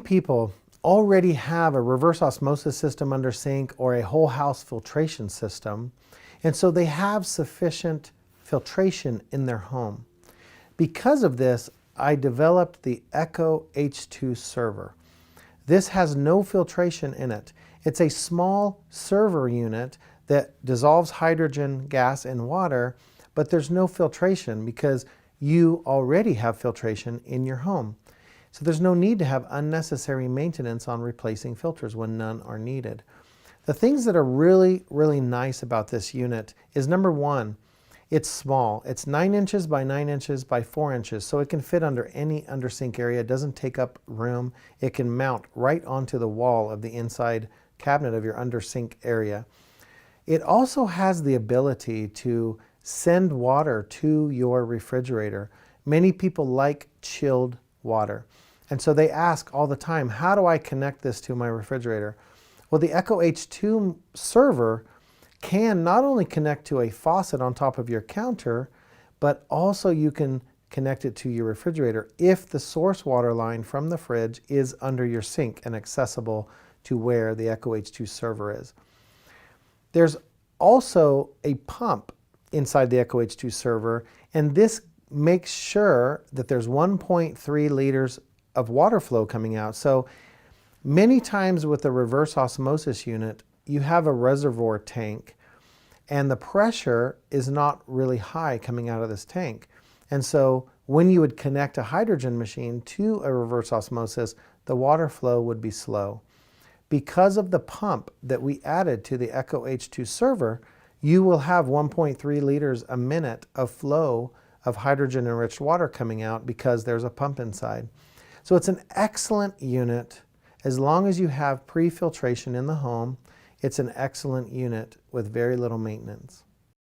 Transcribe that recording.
People already have a reverse osmosis system under sink or a whole house filtration system, and so they have sufficient filtration in their home. Because of this, I developed the Echo H2 server. This has no filtration in it. It's a small server unit that dissolves hydrogen gas in water, but there's no filtration because you already have filtration in your home. So there's no need to have unnecessary maintenance on replacing filters when none are needed. The things that are really, really nice about this unit is, number one, it's small. It's 9 inches by 9 inches by 4 inches, so it can fit under any undersink area. It doesn't take up room. It can mount right onto the wall of the inside cabinet of your undersink area. It also has the ability to send water to your refrigerator. Many people like chilled water, and so they ask all the time, how do I connect this to my refrigerator? Well, the Echo H2 server can not only connect to a faucet on top of your counter, but also you can connect it to your refrigerator if the source water line from the fridge is under your sink and accessible to where the Echo H2 server is. There's also a pump inside the Echo H2 server, and this makes sure that there's 1.3 liters of water flow coming out. So many times with the reverse osmosis unit, you have a reservoir tank and the pressure is not really high coming out of this tank. And so when you would connect a hydrogen machine to a reverse osmosis, the water flow would be slow. Because of the pump that we added to the Echo H2 server, you will have 1.3 liters a minute of flow of hydrogen-enriched water coming out because there's a pump inside. So it's an excellent unit. As long as you have pre-filtration in the home, it's an excellent unit with very little maintenance.